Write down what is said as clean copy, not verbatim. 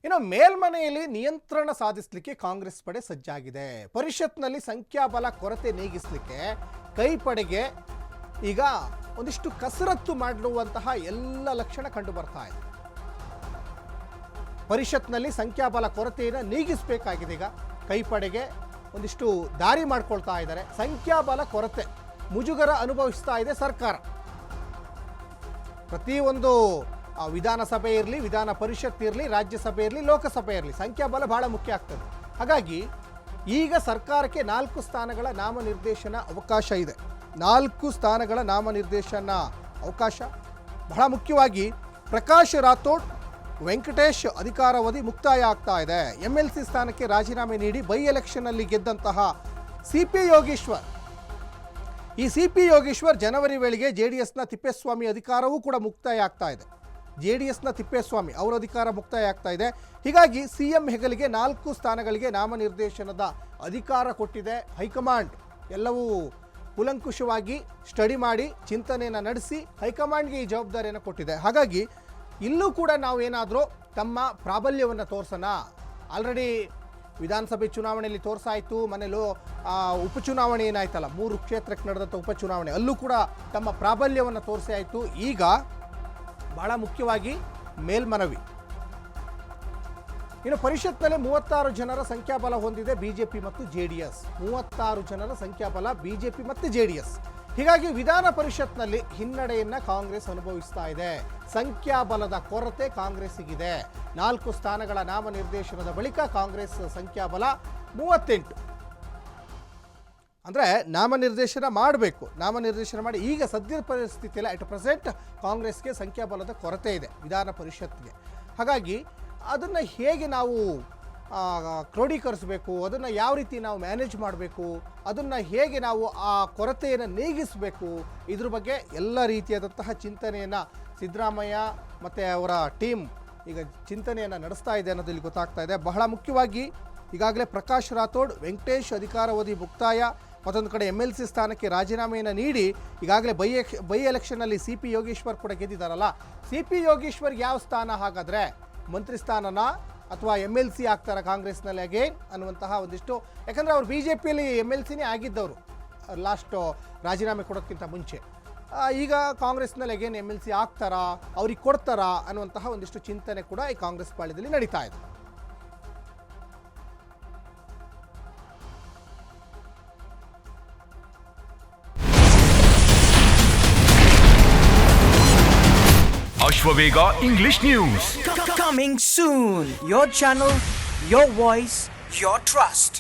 ಇನ್ನು ಮೇಲ್ಮನೆಯಲ್ಲಿ ನಿಯಂತ್ರಣ ಸಾಧಿಸಲಿಕ್ಕೆ ಕಾಂಗ್ರೆಸ್ ಪಡೆ ಸಜ್ಜಾಗಿದೆ. ಪರಿಷತ್ನಲ್ಲಿ ಸಂಖ್ಯಾಬಲ ಕೊರತೆ ನೀಗಿಸಲಿಕ್ಕೆ ಕೈಪಡೆಗೆ ಈಗ ಒಂದಿಷ್ಟು ಕಸರತ್ತು ಮಾಡುವಂತಹ ಎಲ್ಲ ಲಕ್ಷಣ ಕಂಡು ಬರ್ತಾ ಇದೆ. ಪರಿಷತ್ನಲ್ಲಿ ಸಂಖ್ಯಾಬಲ ಕೊರತೆಯನ್ನು ನೀಗಿಸಬೇಕಾಗಿದೆ. ಈಗ ಕೈಪಡೆಗೆ ಒಂದಿಷ್ಟು ದಾರಿ ಮಾಡ್ಕೊಳ್ತಾ ಇದ್ದಾರೆ. ಸಂಖ್ಯಾಬಲ ಕೊರತೆ ಮುಜುಗರ ಅನುಭವಿಸ್ತಾ ಇದೆ ಸರ್ಕಾರ. ಪ್ರತಿಯೊಂದು ವಿಧಾನಸಭೆ ಇರಲಿ, ವಿಧಾನ ಪರಿಷತ್ ಇರಲಿ, ರಾಜ್ಯಸಭೆ ಇರಲಿ, ಲೋಕಸಭೆ ಇರಲಿ, ಸಂಖ್ಯಾಬಲ ಬಹಳ ಮುಖ್ಯ ಆಗ್ತದೆ. ಹಾಗಾಗಿ ಈಗ ಸರ್ಕಾರಕ್ಕೆ 4 ಸ್ಥಾನಗಳ ನಾಮನಿರ್ದೇಶನ ಅವಕಾಶ ಇದೆ. 4 ಸ್ಥಾನಗಳ ನಾಮನಿರ್ದೇಶನ ಅವಕಾಶ ಬಹಳ ಮುಖ್ಯವಾಗಿ ಪ್ರಕಾಶ್ ರಾಥೋಡ್, ವೆಂಕಟೇಶ್ ಅಧಿಕಾರಾವಧಿ ಮುಕ್ತಾಯ ಆಗ್ತಾ ಇದೆ. MLC ಸ್ಥಾನಕ್ಕೆ ರಾಜೀನಾಮೆ ನೀಡಿ ಬೈ ಎಲೆಕ್ಷನ್ನಲ್ಲಿ ಗೆದ್ದಂತಹ CP ಯೋಗೇಶ್ವರ್, ಈ CP ಯೋಗೇಶ್ವರ್ ಜನವರಿ ವೇಳೆಗೆ JDSನ ತಿಪ್ಪೇಸ್ವಾಮಿ ಅಧಿಕಾರವೂ ಕೂಡ ಮುಕ್ತಾಯ ಆಗ್ತಾ ಇದೆ. JDSನ ತಿಪ್ಪೇಸ್ವಾಮಿ ಅವರ ಅಧಿಕಾರ ಮುಕ್ತಾಯ ಆಗ್ತಾ ಇದೆ. ಹೀಗಾಗಿ CM ಹೆಗಲಿಗೆ 4 ಸ್ಥಾನಗಳಿಗೆ ನಾಮನಿರ್ದೇಶನದ ಅಧಿಕಾರ ಕೊಟ್ಟಿದೆ ಹೈಕಮಾಂಡ್. ಎಲ್ಲವೂ ಕೂಲಂಕುಷವಾಗಿ ಸ್ಟಡಿ ಮಾಡಿ ಚಿಂತನೆಯನ್ನು ನಡೆಸಿ ಹೈಕಮಾಂಡ್ಗೆ ಈ ಜವಾಬ್ದಾರಿಯನ್ನು ಕೊಟ್ಟಿದೆ. ಹಾಗಾಗಿ ಇಲ್ಲೂ ಕೂಡ ನಾವು ಏನಾದರೂ ತಮ್ಮ ಪ್ರಾಬಲ್ಯವನ್ನು ತೋರಿಸೋಣ. ಆಲ್ರೆಡಿ ವಿಧಾನಸಭೆ ಚುನಾವಣೆಯಲ್ಲಿ ತೋರಿಸಾಯಿತು, ಮನೇಲೂ ಉಪಚುನಾವಣೆ ಏನಾಯ್ತಲ್ಲ, 3 ಕ್ಷೇತ್ರಕ್ಕೆ ನಡೆದಂಥ ಉಪಚುನಾವಣೆ, ಅಲ್ಲೂ ಕೂಡ ತಮ್ಮ ಪ್ರಾಬಲ್ಯವನ್ನು ತೋರಿಸಿ ಆಯಿತು. ಈಗ ಬಹಳ ಮುಖ್ಯವಾಗಿ ಮೇಲ್ಮನವಿ, ಇನ್ನು ಪರಿಷತ್ನಲ್ಲಿ 36 ಜನರ ಸಂಖ್ಯಾಬಲ ಹೊಂದಿದೆ BJP ಮತ್ತು JDS. 36 ಜನರ ಸಂಖ್ಯಾಬಲ BJP ಮತ್ತು JDS. ಹೀಗಾಗಿ ವಿಧಾನ ಪರಿಷತ್ನಲ್ಲಿ ಹಿನ್ನಡೆಯನ್ನು ಕಾಂಗ್ರೆಸ್ ಅನುಭವಿಸ್ತಾ ಇದೆ. ಸಂಖ್ಯಾಬಲದ ಕೊರತೆ ಕಾಂಗ್ರೆಸ್ಸಿಗಿದೆ. 4 ಸ್ಥಾನಗಳ ನಾಮನಿರ್ದೇಶನದ ಬಳಿಕ ಕಾಂಗ್ರೆಸ್ ಸಂಖ್ಯಾಬಲ 38. ಅಂದರೆ ನಾಮನಿರ್ದೇಶನ ಮಾಡಬೇಕು. ನಾಮನಿರ್ದೇಶನ ಮಾಡಿ ಈಗ ಸದ್ಯದ ಪರಿಸ್ಥಿತಿಯಲ್ಲಿ ಅಟ್ ಪ್ರೆಸೆಂಟ್ ಕಾಂಗ್ರೆಸ್ಗೆ ಸಂಖ್ಯಾಬಲದ ಕೊರತೆ ಇದೆ ವಿಧಾನ ಪರಿಷತ್ಗೆ. ಹಾಗಾಗಿ ಅದನ್ನು ಹೇಗೆ ನಾವು ಕ್ರೋಢೀಕರಿಸಬೇಕು, ಅದನ್ನು ಯಾವ ರೀತಿ ನಾವು ಮ್ಯಾನೇಜ್ ಮಾಡಬೇಕು, ಅದನ್ನು ಹೇಗೆ ನಾವು ಆ ಕೊರತೆಯನ್ನು ನೀಗಿಸಬೇಕು, ಇದ್ರ ಬಗ್ಗೆ ಎಲ್ಲ ರೀತಿಯಾದಂತಹ ಚಿಂತನೆಯನ್ನು ಸಿದ್ದರಾಮಯ್ಯ ಮತ್ತು ಅವರ ಟೀಮ್ ಈಗ ಚಿಂತನೆಯನ್ನು ನಡೆಸ್ತಾ ಇದೆ ಅನ್ನೋದು ಇಲ್ಲಿ ಗೊತ್ತಾಗ್ತಾ ಇದೆ. ಬಹಳ ಮುಖ್ಯವಾಗಿ ಈಗಾಗಲೇ ಪ್ರಕಾಶ್ ರಾಥೋಡ್, ವೆಂಕಟೇಶ್ ಅಧಿಕಾರಾವಧಿ ಮುಕ್ತಾಯ, ಮತ್ತೊಂದು ಕಡೆ MLC ಸ್ಥಾನಕ್ಕೆ ರಾಜೀನಾಮೆಯನ್ನು ನೀಡಿ ಈಗಾಗಲೇ ಬೈ ಎಲೆಕ್ಷನ್ನಲ್ಲಿ CP ಯೋಗೇಶ್ವರ್ ಕೂಡ ಗೆದ್ದಿದ್ದಾರಲ್ಲ. CP ಯೋಗೇಶ್ವರ್ಗೆ ಯಾವ ಸ್ಥಾನ, ಹಾಗಾದರೆ ಮಂತ್ರಿ ಸ್ಥಾನನ ಅಥವಾ MLC ಆಗ್ತಾರೆ ಕಾಂಗ್ರೆಸ್ನಲ್ಲಿ ಅಗೇನ್ ಅನ್ನುವಂತಹ ಒಂದಿಷ್ಟು, ಯಾಕಂದರೆ ಅವರು BJPಯಲ್ಲಿ MLCನೇ ಆಗಿದ್ದವರು ಲಾಸ್ಟ್ ರಾಜೀನಾಮೆ ಕೊಡೋದಕ್ಕಿಂತ ಮುಂಚೆ. ಈಗ ಕಾಂಗ್ರೆಸ್ನಲ್ಲಿ ಅಗೇನ್ MLC ಆಗ್ತಾರಾ, ಅವ್ರಿಗೆ ಕೊಡ್ತಾರಾ ಅನ್ನುವಂತಹ ಒಂದಿಷ್ಟು ಚಿಂತನೆ ಕೂಡ ಈ ಕಾಂಗ್ರೆಸ್ ಪಾಳ್ಯದಲ್ಲಿ ನಡೀತಾ ಇದೆ. Ashwavega English News. Coming soon. Your channel, your voice, your trust.